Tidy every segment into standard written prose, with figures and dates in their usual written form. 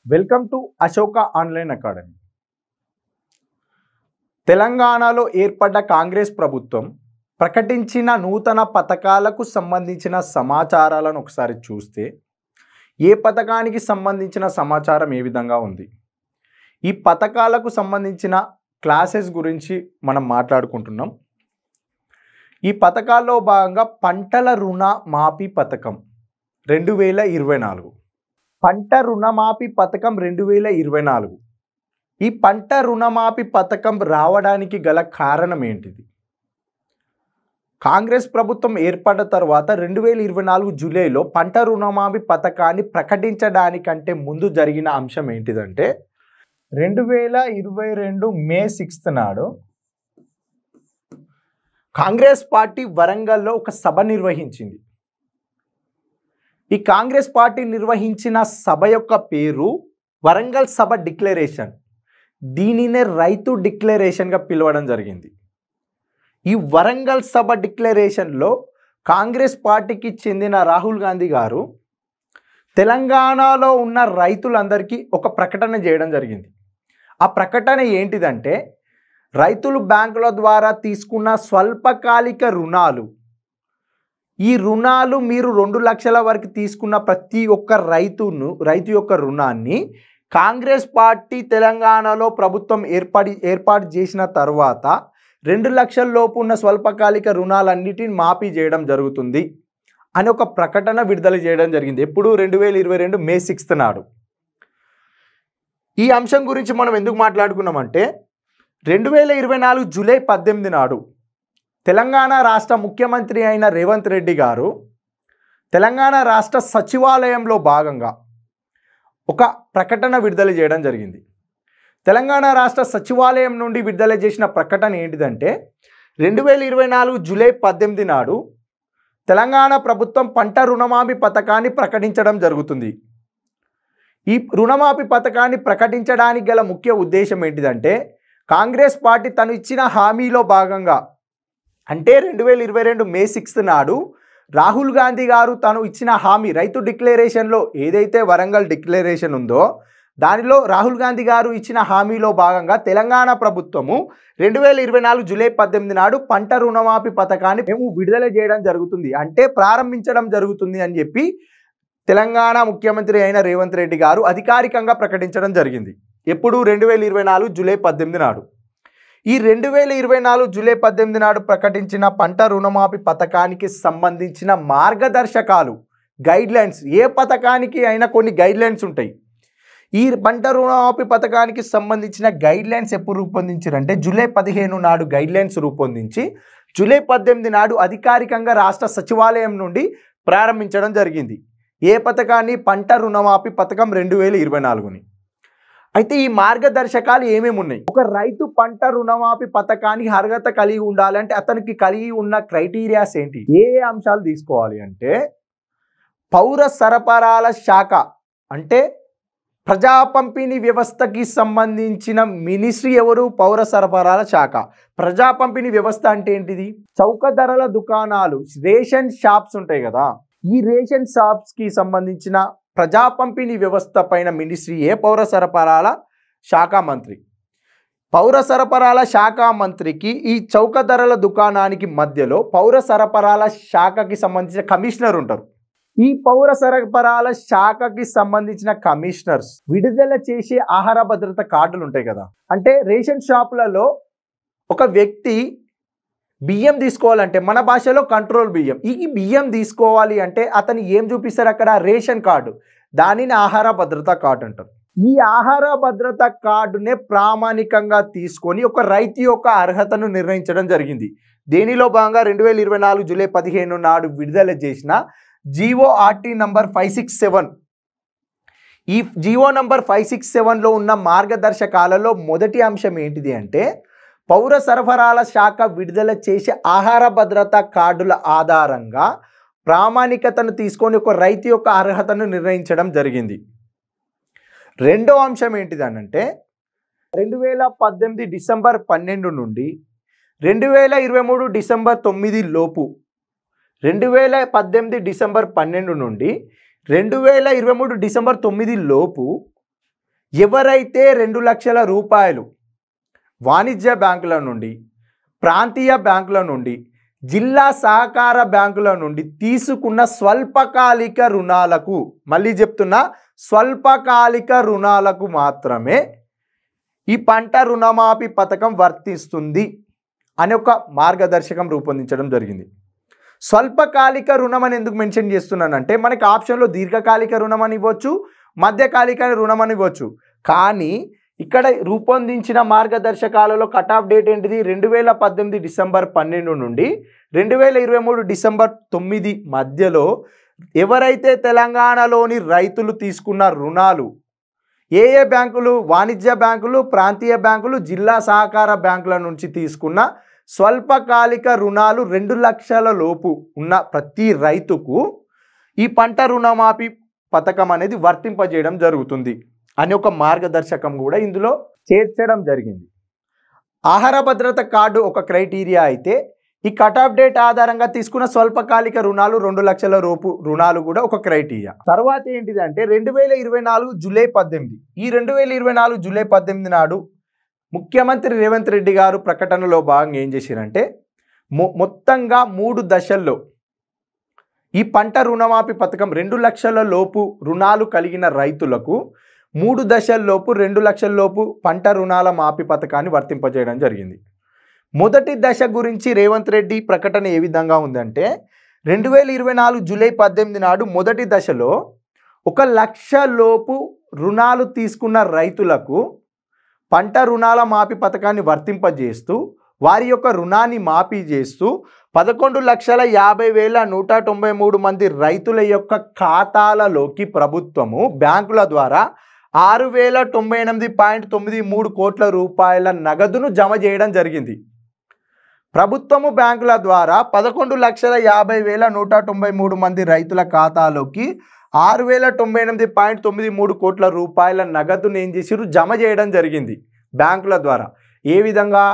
Welcome to Ashoka online academy. తెలంగాణలో ఏర్పడ్డ కాంగ్రెస్ ప్రభుత్వం ప్రకటించిన నూతన పథకాలకు సంబంధించిన సమాచారాలను ఒకసారి చూస్తే ఏ పథకానికి సంబంధించిన సమాచారం ఏ విధంగా ఉంది, ఈ పథకాలకు సంబంధించిన క్లాసెస్ గురించి మనం మాట్లాడుకుంటున్నాం. ఈ పథకాల్లో భాగంగా పంటల రుణ మాఫీ పథకం 2024, పంట రుణమాఫీ పథకం 2024. ఈ పంట రుణమాఫీ పథకం రావడానికి గల కారణం ఏంటిది? కాంగ్రెస్ ప్రభుత్వం ఏర్పడ్డ తర్వాత 2024 జూలైలో పంట రుణమాఫీ పథకాన్ని ప్రకటించడానికంటే ముందు జరిగిన అంశం ఏంటిదంటే 2022 మే 6 నాడు కాంగ్రెస్ పార్టీ వరంగల్లో ఒక సభ నిర్వహించింది. ఈ కాంగ్రెస్ పార్టీ నిర్వహించిన సభ యొక్క పేరు వరంగల్ సభ డిక్లరేషన్. దీనినే రైతు డిక్లరేషన్గా పిలవడం జరిగింది. ఈ వరంగల్ సభ డిక్లరేషన్లో కాంగ్రెస్ పార్టీకి చెందిన రాహుల్ గాంధీ గారు తెలంగాణలో ఉన్న రైతులందరికీ ఒక ప్రకటన చేయడం జరిగింది. ఆ ప్రకటన ఏంటిదంటే, రైతులు బ్యాంకుల ద్వారా తీసుకున్న స్వల్పకాలిక రుణాలు, ఈ రుణాలు మీరు 2 లక్షల వరకు తీసుకున్న ప్రతి ఒక్క రైతు యొక్క రుణాన్ని కాంగ్రెస్ పార్టీ తెలంగాణలో ప్రభుత్వం ఏర్పాటు చేసిన తర్వాత 2 లక్షల లోపు ఉన్న స్వల్పకాలిక రుణాలన్నిటిని మాఫీ చేయడం జరుగుతుంది అని ఒక ప్రకటన విడుదల చేయడం జరిగింది. ఎప్పుడు? 2022 మే 6 నాడు. ఈ అంశం గురించి మనం ఎందుకు మాట్లాడుకున్నామంటే 2024 జూలై 18 నాడు తెలంగాణ రాష్ట్ర ముఖ్యమంత్రి అయిన రేవంత్ రెడ్డి గారు తెలంగాణ రాష్ట్ర సచివాలయంలో భాగంగా ఒక ప్రకటన విడుదల చేయడం జరిగింది. తెలంగాణ రాష్ట్ర సచివాలయం నుండి విడుదల చేసిన ప్రకటన ఏంటిదంటే 2024 జూలై 18 నాడు తెలంగాణ ప్రభుత్వం పంట రుణమాఫీ పథకాన్ని ప్రకటించడం జరుగుతుంది. ఈ రుణమాఫీ పథకాన్ని ప్రకటించడానికి గల ముఖ్య ఉద్దేశం ఏంటిదంటే, కాంగ్రెస్ పార్టీ తను ఇచ్చిన హామీలో భాగంగా, అంటే 2022 మే 6 నాడు రాహుల్ గాంధీ గారు తను ఇచ్చిన హామీ రైతు డిక్లరేషన్లో ఏదైతే వరంగల్ డిక్లరేషన్ ఉందో దానిలో రాహుల్ గాంధీ గారు ఇచ్చిన హామీలో భాగంగా తెలంగాణ ప్రభుత్వము 2024 జూలై 18 నాడు పంట రుణమాఫీ పథకాన్ని మేము విడుదల చేయడం జరుగుతుంది, అంటే ప్రారంభించడం జరుగుతుంది అని చెప్పి తెలంగాణ ముఖ్యమంత్రి అయిన రేవంత్ రెడ్డి గారు అధికారికంగా ప్రకటించడం జరిగింది. ఎప్పుడు? 2024 జూలై 18 నాడు. ఈ 2024 జూలై 18 నాడు ప్రకటించిన పంట రుణమాఫీ పథకానికి సంబంధించిన మార్గదర్శకాలు, గైడ్లైన్స్, ఏ పథకానికి అయినా కొన్ని గైడ్లైన్స్ ఉంటాయి. ఈ పంట రుణమాఫీ పథకానికి సంబంధించిన గైడ్లైన్స్ ఎప్పుడు రూపొందించారంటే జూలై 15 నాడు గైడ్లైన్స్ రూపొందించి జూలై 18 నాడు అధికారికంగా రాష్ట్ర సచివాలయం నుండి ప్రారంభించడం జరిగింది. ఏ పథకాన్ని? పంట రుణమాఫీ పథకం 2024ని. అయితే ఈ మార్గదర్శకాలు ఏమేమి ఉన్నాయి? ఒక రైతు పంట రుణమాఫీ పథకానికి అర్హత కలిగి ఉండాలంటే అతనికి కలిగి ఉన్న క్రైటీరియాస్ ఏంటి, ఏ అంశాలు తీసుకోవాలి అంటే, పౌర సరఫరాల శాఖ అంటే ప్రజా పంపిణీ వ్యవస్థకి సంబంధించిన మినిస్ట్రీ ఎవరు? పౌర సరఫరాల శాఖ. ప్రజా పంపిణీ వ్యవస్థ అంటే ఏంటిది? చౌక ధరల దుకాణాలు, రేషన్ షాప్స్ ఉంటాయి కదా, ఈ రేషన్ షాప్స్కి సంబంధించిన ప్రజా పంపిణీ వ్యవస్థ పైన మినిస్ట్రీయే పౌర సరఫరాల శాఖ మంత్రి. పౌర సరఫరాల శాఖ మంత్రికి ఈ చౌక ధరల దుకాణానికి మధ్యలో పౌర సరఫరాల శాఖకి సంబంధించిన కమిషనర్ ఉంటారు. ఈ పౌర సరఫరాల శాఖకి సంబంధించిన కమిషనర్స్ విడుదల చేసే ఆహార భద్రత కార్డులు ఉంటాయి కదా, అంటే రేషన్ షాపులలో ఒక వ్యక్తి బియ్యం తీసుకోవాలంటే మన భాషలో కంట్రోల్ బియ్యం, ఈ బియ్యం తీసుకోవాలి అంటే అతను ఏం చూపిస్తారు అక్కడ? Ration card. దానిని ఆహార భద్రత కార్డు అంటారు. ఈ ఆహార భద్రత కార్డునే ప్రామాణికంగా తీసుకొని ఒక రైతు యొక్క అర్హతను నిర్ణయించడం జరిగింది. దీనిలో భాగంగా 2024 జూలై 15 నాడు విడుదల చేసిన GORT నంబర్ 567, ఈ GO నంబర్ 567లో ఉన్న మార్గదర్శకాలలో మొదటి అంశం ఏంటిది అంటే, పౌర సరఫరాల శాఖ విడుదల చేసే ఆహార భద్రతా కార్డుల ఆధారంగా ప్రామాణికతను తీసుకొని ఒక రైతు యొక్క అర్హతను నిర్ణయించడం జరిగింది. రెండో అంశం ఏంటిదనంటే 2018 డిసెంబర్ 12 నుండి 2023 డిసెంబర్ 9 లోపు, 2018 డిసెంబర్ 12 నుండి 2023 డిసెంబర్ 9 లోపు ఎవరైతే 2 లక్షల రూపాయలు వాణిజ్య బ్యాంకుల నుండి, ప్రాంతీయ బ్యాంకుల నుండి, జిల్లా సహకార బ్యాంకుల నుండి తీసుకున్న స్వల్పకాలిక రుణాలకు, మళ్ళీ చెప్తున్నా, స్వల్పకాలిక రుణాలకు మాత్రమే ఈ పంట రుణమాఫీ పథకం వర్తిస్తుంది అనే ఒక మార్గదర్శకం రూపొందించడం జరిగింది. స్వల్పకాలిక రుణం అని ఎందుకు మెన్షన్ చేస్తున్నానంటే, మనకి ఆప్షన్లో దీర్ఘకాలిక రుణం అని ఇవ్వచ్చు, మధ్యకాలిక రుణం అని ఇవ్వచ్చు. కానీ ఇక్కడ రూపొందించిన మార్గదర్శకాలలో కట్ ఆఫ్ డేట్ ఏంటిది? 2018 డిసెంబర్ 12 నుండి 2023 డిసెంబర్ 9 మధ్యలో ఎవరైతే తెలంగాణలోని రైతులు తీసుకున్న రుణాలు ఏ బ్యాంకులు, వాణిజ్య బ్యాంకులు, ప్రాంతీయ బ్యాంకులు, జిల్లా సహకార బ్యాంకుల నుంచి తీసుకున్న స్వల్పకాలిక రుణాలు 2 లక్షల లోపు ఉన్న ప్రతి రైతుకు ఈ పంట రుణమాఫీ పథకం అనేది వర్తింపజేయడం జరుగుతుంది అని ఒక మార్గదర్శకం కూడా ఇందులో చేర్చడం జరిగింది. ఆహార భద్రత కార్డు ఒక క్రైటీరియా అయితే, ఈ కట్ ఆఫ్ డేట్ ఆధారంగా తీసుకున్న స్వల్పకాలిక రుణాలు 2 లక్షల రూపు రుణాలు కూడా ఒక క్రైటీరియా. తర్వాత ఏంటిదంటే 2024 జూలై 18, ఈ 2024 జూలై 18 నాడు ముఖ్యమంత్రి రేవంత్ రెడ్డి గారు ప్రకటనలో భాగంగా ఏం చేశారంటే, మొత్తంగా 3 దశల్లో ఈ పంట రుణమాఫీ పథకం 2 లక్షల లోపు రుణాలు కలిగిన రైతులకు 3 దశల్లోపు 2 లక్షల లోపు పంట రుణాల మాఫీ పథకాన్ని వర్తింపజేయడం జరిగింది. మొదటి దశ గురించి రేవంత్ రెడ్డి ప్రకటన ఏ విధంగా ఉందంటే, 2024 జూలై 18 నాడు మొదటి దశలో 1 లక్ష లోపు రుణాలు తీసుకున్న రైతులకు పంట రుణాల మాఫీ పథకాన్ని వర్తింపజేస్తూ వారి యొక్క రుణాన్ని మాఫీ చేస్తూ 11,50,193 మంది రైతుల యొక్క ఖాతాలలోకి ప్రభుత్వము బ్యాంకుల ద్వారా 6,098.93 కోట్ల రూపాయల నగదును జమ చేయడం జరిగింది. ప్రభుత్వము బ్యాంకుల ద్వారా 11,50,193 మంది రైతుల ఖాతాలోకి 6,098.93 కోట్ల రూపాయల నగదును ఏం చేసిరు? జమ చేయడం జరిగింది బ్యాంకుల ద్వారా. ఏ విధంగా?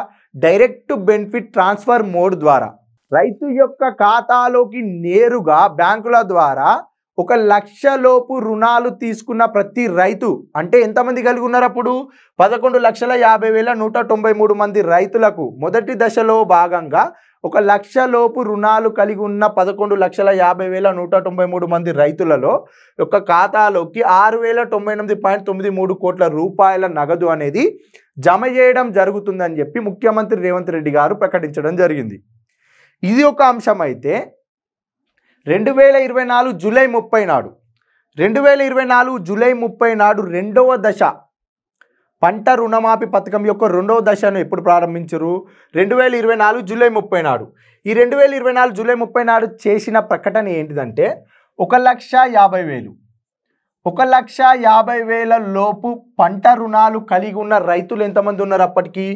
డైరెక్ట్ బెనిఫిట్ ట్రాన్స్ఫర్ మోడ్ ద్వారా రైతు యొక్క ఖాతాలోకి నేరుగా బ్యాంకుల ద్వారా 1 లక్ష లోపు రుణాలు తీసుకున్న ప్రతి రైతు, అంటే ఎంతమంది కలిగి ఉన్నారు అప్పుడు? 11,50,193 మంది రైతులకు మొదటి దశలో భాగంగా 1 లక్ష లోపు రుణాలు కలిగి ఉన్న 11,50,193 మంది రైతులలో యొక్క ఖాతాలోకి 6,098.93 కోట్ల రూపాయల నగదు అనేది జమ చేయడం జరుగుతుందని చెప్పి ముఖ్యమంత్రి రేవంత్ రెడ్డి గారు ప్రకటించడం జరిగింది. ఇది ఒక అంశం అయితే, 2024 జూలై 30 నాడు 2024 జూలై 30 నాడు రెండవ దశ పంట రుణమాఫీ పథకం యొక్క రెండవ దశను ఎప్పుడు ప్రారంభించారు? 2024 జూలై 30 నాడు. ఈ 2024 జూలై 30 నాడు చేసిన ప్రకటన ఏంటిదంటే, 1,50,000 1,50,000 లోపు పంట రుణాలు కలిగి ఉన్న రైతులు ఎంతమంది ఉన్నారు? అప్పటికి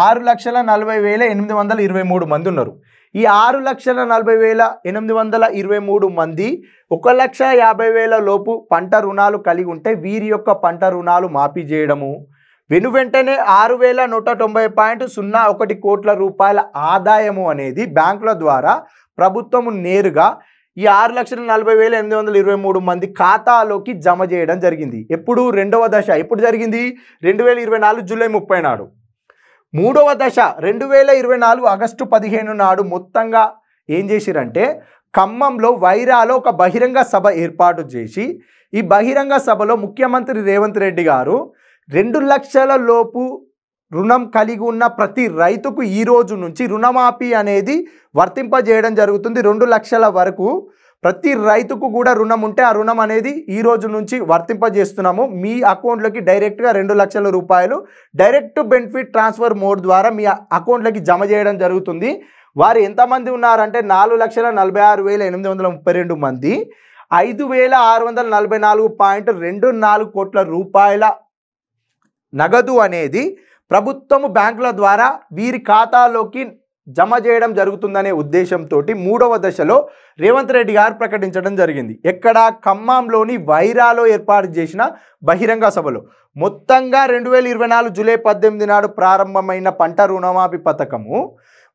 6,40,823 మంది ఉన్నారు. ఈ 6,40,823 మంది 1,50,000 లోపు పంట రుణాలు కలిగి ఉంటే వీరి యొక్క పంట రుణాలు మాఫీ చేయడము, వెంటనే 6,190.01 కోట్ల రూపాయల ఆదాయము అనేది బ్యాంకుల ద్వారా ప్రభుత్వము నేరుగా ఈ 6,40,823 మంది ఖాతాలోకి జమ చేయడం జరిగింది. ఎప్పుడు? రెండవ దశ ఎప్పుడు జరిగింది? 2024 జూలై 30 నాడు. మూడవ దశ 2024 ఆగస్టు 15 నాడు మొత్తంగా ఏం చేసిరంటే, ఖమ్మంలో వైరాలో ఒక బహిరంగ సభ ఏర్పాటు చేసి, ఈ బహిరంగ సభలో ముఖ్యమంత్రి రేవంత్ రెడ్డి గారు 2 లక్షల లోపు రుణం కలిగి ఉన్న ప్రతి రైతుకు ఈ రోజు నుంచి రుణమాఫీ అనేది వర్తింపజేయడం జరుగుతుంది. 2 లక్షల వరకు ప్రతి రైతుకు కూడా రుణం ఉంటే ఆ రుణం అనేది ఈ రోజు నుంచి వర్తింపజేస్తున్నాము. మీ అకౌంట్లోకి డైరెక్ట్గా 2 లక్షల రూపాయలు డైరెక్ట్ బెనిఫిట్ ట్రాన్స్ఫర్ మోడ్ ద్వారా మీ అకౌంట్లోకి జమ చేయడం జరుగుతుంది. వారు ఎంతమంది ఉన్నారంటే 4,46,832 మంది 5,644.24 కోట్ల రూపాయల నగదు అనేది ప్రభుత్వము బ్యాంకుల ద్వారా వీరి ఖాతాలోకి జమ చేయడం జరుగుతుందనే ఉద్దేశంతో మూడవ దశలో రేవంత్ రెడ్డి గారు ప్రకటించడం జరిగింది. ఎక్కడ? ఖమ్మంలోని వైరాలో ఏర్పాటు చేసిన బహిరంగ సభలో. మొత్తంగా 2024 జూలై 18 నాడు ప్రారంభమైన పంట రుణమాఫీ పథకము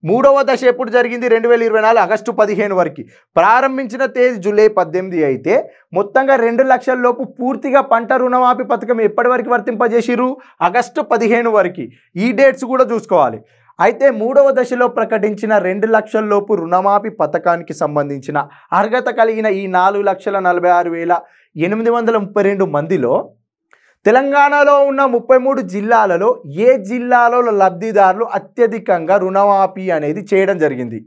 మూడవ దశ ఎప్పుడు జరిగింది 2024 ఆగస్టు 15 వరకు. ప్రారంభించిన తేదీ జూలై 18 అయితే మొత్తంగా 2 లక్షల లోపు పూర్తిగా పంట రుణమాఫీ పథకం ఎప్పటి వరకు వర్తింపజేసిరు? ఆగస్టు 15 వరకు. ఈ డేట్స్ కూడా చూసుకోవాలి. అయితే మూడవ దశలో ప్రకటించిన 2 లక్షల లోపు రుణమాఫీ పథకానికి సంబంధించిన అర్హత కలిగిన ఈ 4,46,832 మందిలో తెలంగాణలో ఉన్న 33 జిల్లాలలో ఏ జిల్లాలలో లబ్ధిదారులు అత్యధికంగా రుణమాఫీ అనేది చేయడం జరిగింది?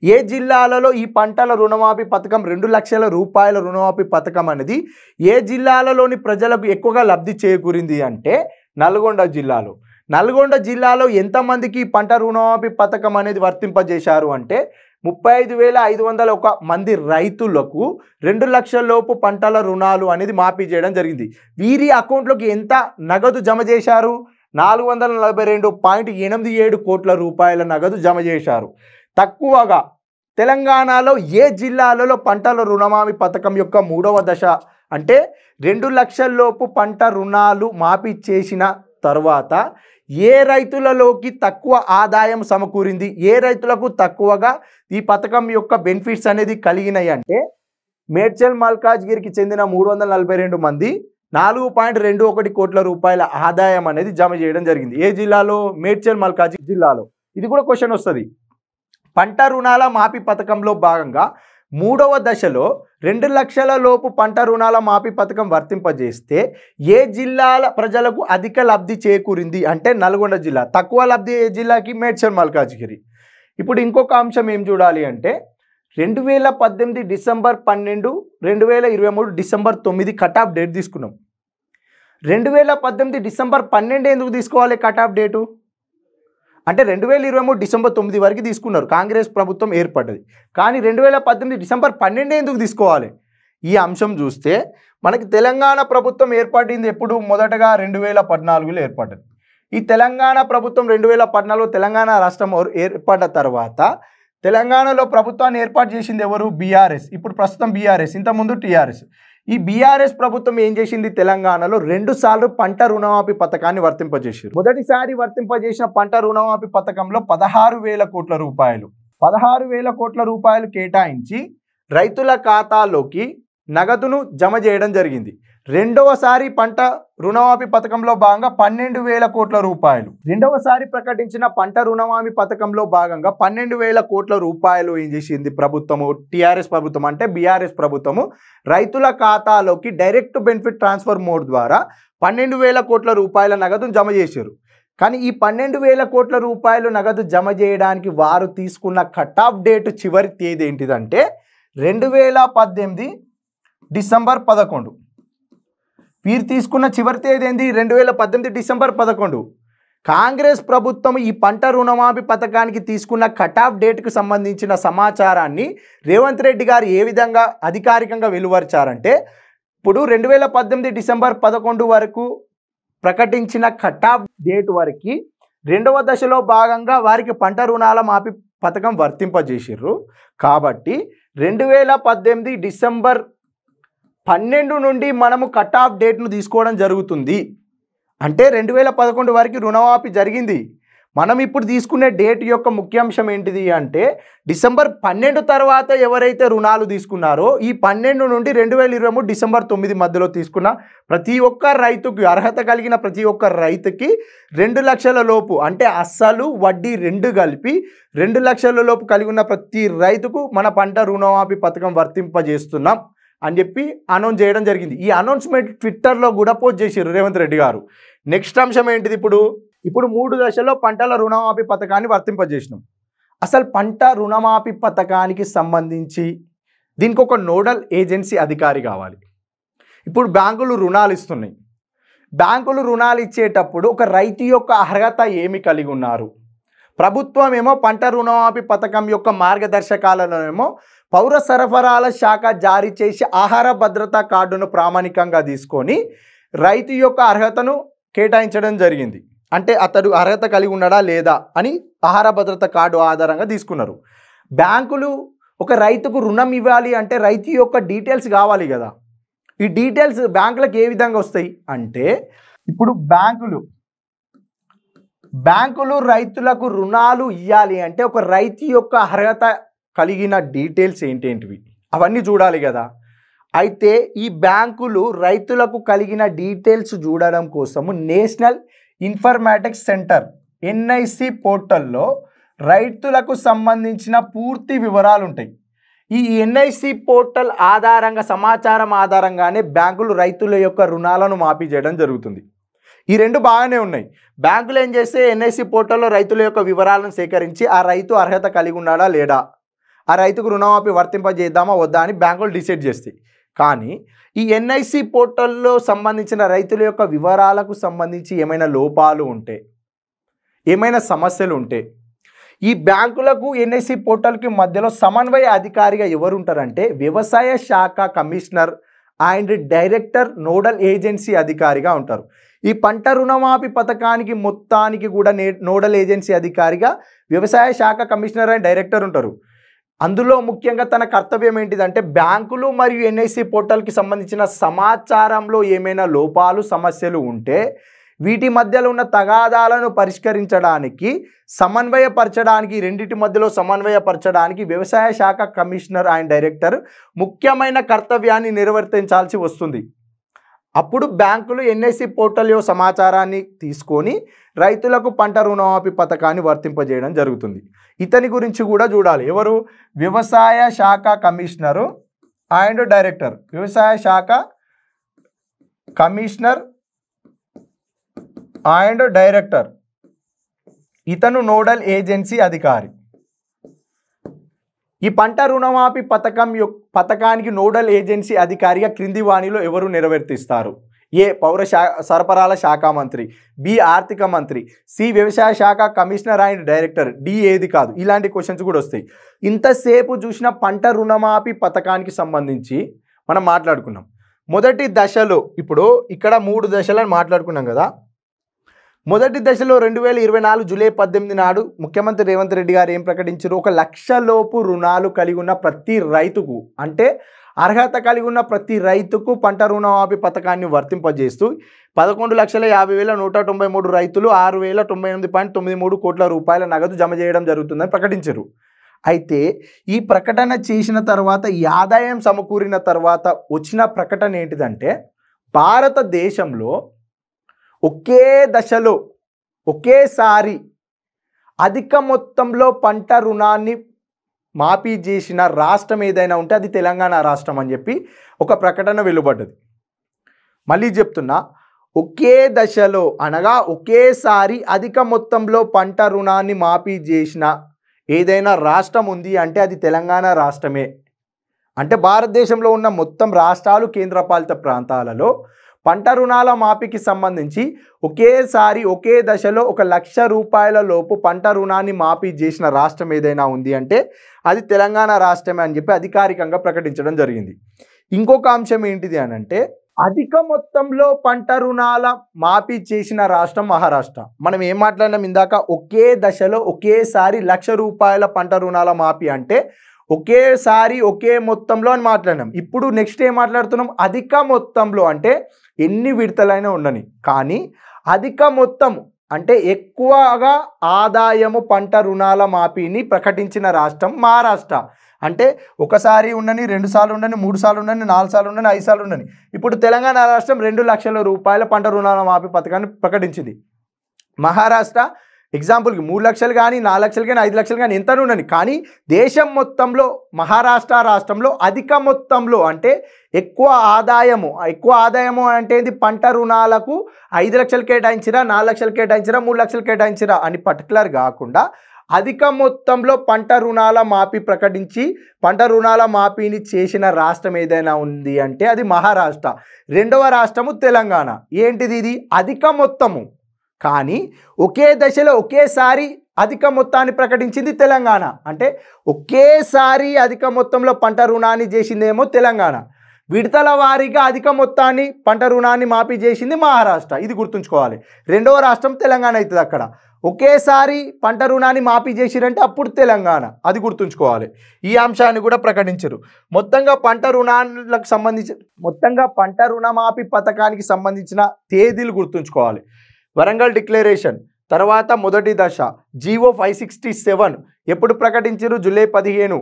ఏ జిల్లాలలో ఈ పంటల రుణమాఫీ పథకం 2 లక్షల రూపాయల రుణమాఫీ పథకం అనేది ఏ జిల్లాలలోని ప్రజలకు ఎక్కువగా లబ్ధి చేకూరింది అంటే నల్గొండ జిల్లాలో. నల్గొండ జిల్లాలో ఎంతమందికి పంట రుణమాఫీ పథకం అనేది వర్తింపజేశారు అంటే 35,501 మంది రైతులకు 2 లక్షల లోపు పంటల రుణాలు అనేది మాఫీ చేయడం జరిగింది. వీరి అకౌంట్లోకి ఎంత నగదు జమ చేశారు? 442.87 కోట్ల రూపాయల నగదు జమ చేశారు. తక్కువగా తెలంగాణలో ఏ జిల్లాలలో పంటల రుణమాఫీ పథకం యొక్క మూడవ దశ అంటే 2 లక్షల లోపు పంట రుణాలు మాఫీ చేసిన తర్వాత ఏ రైతులలోకి తక్కువ ఆదాయం సమకూరింది? ఏ రైతులకు తక్కువగా ఈ పథకం యొక్క బెనిఫిట్స్ అనేది కలిగినాయి అంటే మేడ్చల్ మల్కాజ్గిరికి చెందిన 342 మంది 4.21 కోట్ల రూపాయల ఆదాయం అనేది జమ చేయడం జరిగింది. ఏ జిల్లాలో? మేడ్చల్ మల్కాజ్గిరి జిల్లాలో. ఇది కూడా క్వశ్చన్ వస్తుంది. పంట రుణాల మాఫీ పథకంలో భాగంగా మూడవ దశలో 2 లక్షల లోపు పంట రుణాల మాఫీ పథకం వర్తింపజేస్తే ఏ జిల్లాల ప్రజలకు అధిక లబ్ధి చేకూరింది అంటే నల్గొండ జిల్లా. తక్కువ లబ్ధి ఏ జిల్లాకి? మేడ్చల్ మల్కాజ్గిరి. ఇప్పుడు ఇంకొక అంశం ఏం చూడాలి అంటే 2018 December 12, 2023 December 9 cut off date తీసుకున్నాం. 2018 డిసెంబర్ 12 ఎందుకు తీసుకోవాలి కట్ ఆఫ్ డేటు అంటే 2023 డిసెంబర్ 9 వరకు తీసుకున్నారు. కాంగ్రెస్ ప్రభుత్వం ఏర్పడ్డది. కానీ 2018 డిసెంబర్ 12 ఎందుకు తీసుకోవాలి? ఈ అంశం చూస్తే మనకి తెలంగాణ ప్రభుత్వం ఏర్పడింది ఎప్పుడు? మొదటగా 2014లో ఏర్పడ్డది. ఈ తెలంగాణ ప్రభుత్వం 2014లో తెలంగాణ రాష్ట్రం ఏర్పడ్డ తర్వాత తెలంగాణలో ప్రభుత్వాన్ని ఏర్పాటు చేసింది ఎవరు? బీఆర్ఎస్. ఇప్పుడు ప్రస్తుతం బీఆర్ఎస్, ఇంతకుముందు టీఆర్ఎస్. ఈ బీఆర్ఎస్ ప్రభుత్వం ఏం చేసింది? తెలంగాణలో 2 సార్లు పంట రుణమాఫీ పథకాన్ని వర్తింపజేశారు. మొదటిసారి వర్తింపజేసిన పంట రుణమాఫీ పథకంలో 16,000 కోట్ల రూపాయలు 16,000 కోట్ల రూపాయలు కేటాయించి రైతుల ఖాతాల్లోకి నగదును జమ చేయడం జరిగింది. రెండవసారి పంట రుణమాఫీ పథకంలో భాగంగా 12,000 కోట్ల రూపాయలు. రెండవసారి ప్రకటించిన పంట రుణమాఫీ పథకంలో భాగంగా 12,000 కోట్ల రూపాయలు ఏం చేసింది ప్రభుత్వము? టీఆర్ఎస్ ప్రభుత్వం అంటే బీఆర్ఎస్ ప్రభుత్వము రైతుల ఖాతాలోకి డైరెక్ట్ బెనిఫిట్ ట్రాన్స్ఫర్ మోడ్ ద్వారా 12,000 కోట్ల రూపాయల నగదును జమ చేశారు. కానీ ఈ 12,000 కోట్ల రూపాయలు నగదు జమ చేయడానికి వారు తీసుకున్న కట్ ఆఫ్ డేట్ చివరి తేదీ ఏంటిదంటే 2018 డిసెంబర్ 11. వీరు తీసుకున్న చివరి తేదీ ఏంది? 2018 డిసెంబర్ 11. కాంగ్రెస్ ప్రభుత్వం ఈ పంట రుణమాఫీ పథకానికి తీసుకున్న కట్ ఆఫ్ డేట్కు సంబంధించిన సమాచారాన్ని రేవంత్ రెడ్డి గారు ఏ విధంగా అధికారికంగా వెలువరిచారంటే ఇప్పుడు 2018 డిసెంబర్ 11 వరకు ప్రకటించిన కట్ ఆఫ్ డేట్ వరకు రెండవ దశలో భాగంగా వారికి పంట రుణాల మాఫీ పథకం వర్తింపజేసిర్రు. కాబట్టి 2018 డిసెంబర్ 12 నుండి మనము కట్ ఆఫ్ డేట్ను తీసుకోవడం జరుగుతుంది. అంటే 2011 వరకు రుణమాఫీ జరిగింది. మనం ఇప్పుడు తీసుకునే డేట్ యొక్క ముఖ్యాంశం ఏంటిది అంటే డిసెంబర్ 12 తర్వాత ఎవరైతే రుణాలు తీసుకున్నారో ఈ 12 నుండి 2023 డిసెంబర్ 9 మధ్యలో తీసుకున్న ప్రతి ఒక్క రైతుకి అర్హత కలిగిన ప్రతి ఒక్క రైతుకి 2 లక్షల లోపు అంటే అస్సలు వడ్డీ 2 కలిపి 2 లక్షల లోపు కలిగి ఉన్న ప్రతి రైతుకు మన పంట రుణమాఫీ పథకం వర్తింపజేస్తున్నాం అని చెప్పి అనౌన్స్ చేయడం జరిగింది. ఈ అనౌన్స్మెంట్ ట్విట్టర్లో కూడా పోస్ట్ చేశారు రేవంత్ రెడ్డి గారు. నెక్స్ట్ అంశం ఏంటిది? ఇప్పుడు 3 దశల్లో పంటల రుణమాఫీ పథకాన్ని వర్తింపజేసినాం. అసలు పంట రుణమాఫీ పథకానికి సంబంధించి దీనికి ఒక నోడల్ ఏజెన్సీ అధికారి కావాలి. ఇప్పుడు బ్యాంకులు రుణాలు ఇస్తున్నాయి. బ్యాంకులు రుణాలు ఇచ్చేటప్పుడు ఒక రైతు యొక్క అర్హత ఏమి కలిగి ఉన్నారు? ప్రభుత్వం ఏమో పంట రుణమాఫీ పథకం యొక్క మార్గదర్శకాలలో ఏమో పౌర సరఫరాల శాఖ జారీ చేసి ఆహార భద్రతా కార్డును ప్రామాణికంగా తీసుకొని రైతు యొక్క అర్హతను కేటాయించడం జరిగింది. అంటే అతడు అర్హత కలిగి ఉన్నాడా లేదా అని ఆహార భద్రత కార్డు ఆధారంగా తీసుకున్నారు. బ్యాంకులు ఒక రైతుకు రుణం ఇవ్వాలి అంటే రైతు యొక్క డీటెయిల్స్ కావాలి కదా. ఈ డీటెయిల్స్ బ్యాంకులకు ఏ విధంగా వస్తాయి అంటే ఇప్పుడు బ్యాంకులు రైతులకు రుణాలు ఇవ్వాలి అంటే ఒక రైతు యొక్క అర్హత కలిగిన డీటెయిల్స్ ఏంటేంటివి అవన్నీ చూడాలి కదా. అయితే ఈ బ్యాంకులు రైతులకు కలిగిన డీటెయిల్స్ చూడడం కోసము నేషనల్ ఇన్ఫర్మాటిక్స్ సెంటర్ ఎన్ఐసి పోర్టల్లో రైతులకు సంబంధించిన పూర్తి వివరాలు ఉంటాయి. ఈ ఎన్ఐసి పోర్టల్ ఆధారంగా సమాచారం ఆధారంగానే బ్యాంకులు రైతుల యొక్క రుణాలను మాఫీ చేయడం జరుగుతుంది. ఈ రెండు బాగానే ఉన్నాయి. బ్యాంకులు ఏం చేస్తే ఎన్ఐసి పోర్టల్లో రైతుల యొక్క వివరాలను సేకరించి ఆ రైతు అర్హత కలిగి ఉన్నాడా లేడా, ఆ రైతుకు రుణమాఫీ వర్తింపజేద్దామా వద్దా అని బ్యాంకులు డిసైడ్ చేస్తాయి. కానీ ఈ ఎన్ఐసి పోర్టల్లో సంబంధించిన రైతుల యొక్క వివరాలకు సంబంధించి ఏమైనా లోపాలు ఉంటే, ఏమైనా సమస్యలు ఉంటే ఈ బ్యాంకులకు ఎన్ఐసి పోర్టల్కి మధ్యలో సమన్వయ అధికారిగా ఎవరు ఉంటారంటే వ్యవసాయ శాఖ commissioner and director nodal agency అధికారిగా ఉంటారు. ఈ పంట రుణమాఫీ పథకానికి మొత్తానికి కూడా నోడల్ ఏజెన్సీ అధికారిగా వ్యవసాయ శాఖ కమిషనర్ అండ్ డైరెక్టర్ ఉంటారు. అందులో ముఖ్యంగా తన కర్తవ్యం ఏంటిదంటే బ్యాంకులు మరియు ఎన్ఐసి పోర్టల్కి సంబంధించిన సమాచారంలో ఏమైనా లోపాలు సమస్యలు ఉంటే వీటి మధ్యలో ఉన్న తగాదాలను పరిష్కరించడానికి సమన్వయపరచడానికి, రెండింటి మధ్యలో సమన్వయపరచడానికి వ్యవసాయ శాఖ కమిషనర్ అండ్ డైరెక్టర్ ముఖ్యమైన కర్తవ్యాన్ని నిర్వర్తించాల్సి వస్తుంది. అప్పుడు బ్యాంకులు ఎన్ఐసి పోర్టల్ సమాచారాన్ని తీసుకొని రైతులకు పంట రుణమాఫీ పథకాన్ని వర్తింపజేయడం జరుగుతుంది. ఇతని గురించి కూడా చూడాలి. ఎవరు? వ్యవసాయ శాఖ కమిషనరు అండ్ డైరెక్టర్. వ్యవసాయ శాఖ కమిషనర్ అండ్ డైరెక్టర్, ఇతను నోడల్ ఏజెన్సీ అధికారి. ఈ పంట రుణమాఫీ పథకానికి నోడల్ ఏజెన్సీ అధికారిగా క్రింది వాణిలో ఎవరు నెరవేర్తిస్తారు? ఏ. పౌర సరఫరాల శాఖ మంత్రి, బి. ఆర్థిక మంత్రి, సి. వ్యవసాయ శాఖ కమిషనర్ అండ్ డైరెక్టర్, డి. ఏది కాదు. ఇలాంటి క్వశ్చన్స్ కూడా వస్తాయి. ఇంతసేపు చూసిన పంట రుణమాఫీ పథకానికి సంబంధించి మనం మాట్లాడుకున్నాం. మొదటి దశలో ఇప్పుడు ఇక్కడ 3 దశలను మాట్లాడుకున్నాం కదా. మొదటి దశలో 2024 జూలై 18 నాడు ముఖ్యమంత్రి రేవంత్ రెడ్డి గారు ఏం ప్రకటించారు? 1 లక్ష లోపు రుణాలు కలిగి ఉన్న ప్రతి రైతుకు, అంటే అర్హత కలిగి ఉన్న ప్రతి రైతుకు పంట రుణమాఫీ పథకాన్ని వర్తింపజేస్తూ 11,50,193 రైతులు 6,098.93 కోట్ల రూపాయల నగదు జమ చేయడం జరుగుతుందని ప్రకటించారు. అయితే ఈ ప్రకటన చేసిన తర్వాత, ఈ ఆదాయం సమకూరిన తర్వాత వచ్చిన ప్రకటన ఏంటిదంటే భారతదేశంలో ఒకే దశలో ఒకేసారి అధిక మొత్తంలో పంట రుణాన్ని మాఫీ చేసిన రాష్ట్రం ఏదైనా ఉంటే అది తెలంగాణ రాష్ట్రం అని చెప్పి ఒక ప్రకటన వెలువడ్డది. మళ్ళీ చెప్తున్నా, ఒకే దశలో అనగా ఒకేసారి అధిక మొత్తంలో పంట రుణాన్ని మాఫీ చేసిన ఏదైనా రాష్ట్రం ఉంది అంటే అది తెలంగాణ రాష్ట్రమే. అంటే భారతదేశంలో ఉన్న మొత్తం రాష్ట్రాలు, కేంద్రపాలిత ప్రాంతాలలో పంట రుణాల మాఫీకి సంబంధించి ఒకేసారి ఒకే దశలో 1 లక్ష రూపాయల లోపు పంట రుణాన్ని మాఫీ చేసిన రాష్ట్రం ఏదైనా ఉంది అంటే అది తెలంగాణ రాష్ట్రమే అని చెప్పి అధికారికంగా ప్రకటించడం జరిగింది. ఇంకొక అంశం ఏంటిది అని అంటే అధిక మొత్తంలో పంట రుణాల మాఫీ చేసిన రాష్ట్రం మహారాష్ట్ర. మనం ఏం మాట్లాడినాం ఇందాక? ఒకే దశలో ఒకేసారి 1 లక్ష రూపాయల పంట రుణాల మాఫీ అంటే ఒకేసారి ఒకే మొత్తంలో అని మాట్లాడినాం. ఇప్పుడు నెక్స్ట్ ఏం మాట్లాడుతున్నాం? అధిక మొత్తంలో అంటే ఎన్ని విడతలైనా ఉండని, కానీ అధిక మొత్తం అంటే ఎక్కువగా ఆదాయము పంట రుణాల మాఫీని ప్రకటించిన రాష్ట్రం మహారాష్ట్ర. అంటే ఒకసారి ఉండని, 2 సార్లు ఉండని, 3 సార్లు ఉండని, 4 సార్లు ఉండని, 5 సార్లు ఉండని. ఇప్పుడు తెలంగాణ రాష్ట్రం 2 లక్షల రూపాయల పంట రుణాల మాఫీ పథకాన్ని ప్రకటించింది. మహారాష్ట్ర ఎగ్జాంపుల్కి 3 లక్షలు కానీ, 4 లక్షలు కానీ, 5 లక్షలు కానీ ఎంత ఉండని, కానీ దేశం మొత్తంలో మహారాష్ట్ర రాష్ట్రంలో అధిక మొత్తంలో అంటే ఎక్కువ ఆదాయము అంటే ఇది పంట రుణాలకు 5 లక్షలు కేటాయించిరా, 4 లక్షలు కేటాయించిరా, 3 లక్షలు కేటాయించిరా అని పర్టికులర్ కాకుండా అధిక మొత్తంలో పంట రుణాల మాఫీ ప్రకటించి పంట రుణాల మాఫీని చేసిన రాష్ట్రం ఏదైనా ఉంది అంటే అది మహారాష్ట్ర. రెండవ రాష్ట్రము తెలంగాణ. ఏంటిది? ఇది అధిక మొత్తము కానీ ఒకే దశలో ఒకేసారి అధిక మొత్తాన్ని ప్రకటించింది తెలంగాణ. అంటే ఒకేసారి అధిక మొత్తంలో పంట రుణాన్ని చేసిందేమో తెలంగాణ, విడతల వారీగా అధిక మొత్తాన్ని పంట రుణాన్ని మాఫీ చేసింది మహారాష్ట్ర. ఇది గుర్తుంచుకోవాలి. రెండవ రాష్ట్రం తెలంగాణ అవుతుంది. అక్కడ ఒకేసారి పంట రుణాన్ని మాఫీ చేసిరంటే అప్పుడు తెలంగాణ. అది గుర్తుంచుకోవాలి. ఈ అంశాన్ని కూడా ప్రకటించరు. మొత్తంగా పంట రుణమాఫీ పథకానికి సంబంధించిన తేదీలు గుర్తుంచుకోవాలి. వరంగల్ డిక్లరేషన్ తర్వాత మొదటి దశ జీవో 567 ఎప్పుడు ప్రకటించారు? జూలై 15.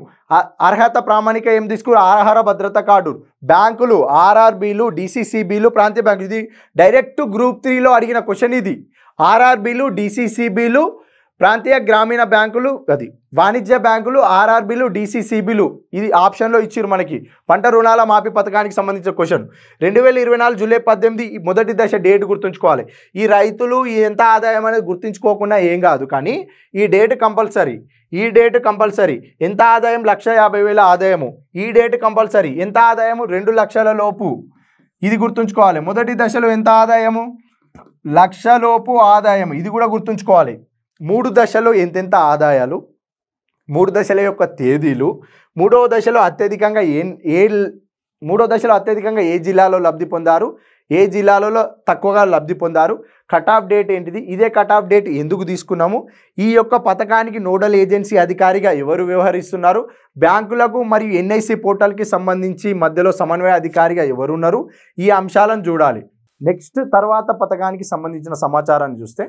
అర్హత ప్రామాణిక ఏం తీసుకురు? ఆహార భద్రత కార్డు. బ్యాంకులు ఆర్ఆర్బీలు, డిసిసిబిలు, ప్రాంతీయ బ్యాంకులు. ఇది డైరెక్ట్ గ్రూప్ 3లో అడిగిన క్వశ్చన్ ఇది. ఆర్ఆర్బీలు, డిసిసిబిలు, ప్రాంతీయ గ్రామీణ బ్యాంకులు, అది వాణిజ్య బ్యాంకులు, ఆర్ఆర్బీలు, డిసిసిబిలు. ఇది ఆప్షన్లో ఇచ్చిరు మనకి. పంట రుణాల మాఫీ పథకానికి సంబంధించిన క్వశ్చన్. 2024 జూలై 18 మొదటి దశ డేట్ గుర్తుంచుకోవాలి. ఈ రైతులు ఎంత ఆదాయం అనేది గుర్తుంచుకోకుండా ఏం కాదు, కానీ ఈ డేట్ కంపల్సరీ. ఈ డేట్ కంపల్సరీ. ఎంత ఆదాయం? 1,50,000 ఆదాయము. ఈ డేట్ కంపల్సరీ. ఎంత ఆదాయము? 2 లక్షల లోపు. ఇది గుర్తుంచుకోవాలి. మొదటి దశలో ఎంత ఆదాయము? 1,00,000 లోపు ఆదాయం. ఇది కూడా గుర్తుంచుకోవాలి. 3 దశలో ఎంతెంత ఆదాయాలు, 3 దశల యొక్క తేదీలు, మూడవ దశలో అత్యధికంగా ఏ జిల్లాలో లబ్ధి పొందారు, ఏ జిల్లాలలో తక్కువగా లబ్ధి పొందారు, కట్ ఆఫ్ డేట్ ఏంటిది, ఇదే కట్ ఆఫ్ డేట్ ఎందుకు తీసుకున్నాము, ఈ యొక్క పథకానికి నోడల్ ఏజెన్సీ అధికారిగా ఎవరు వ్యవహరిస్తున్నారు, బ్యాంకులకు మరియు ఎన్ఐసి పోర్టల్కి సంబంధించి మధ్యలో సమన్వయ అధికారిగా ఎవరున్నారు, ఈ అంశాలను చూడాలి. నెక్స్ట్ తర్వాత పథకానికి సంబంధించిన సమాచారాన్ని చూస్తే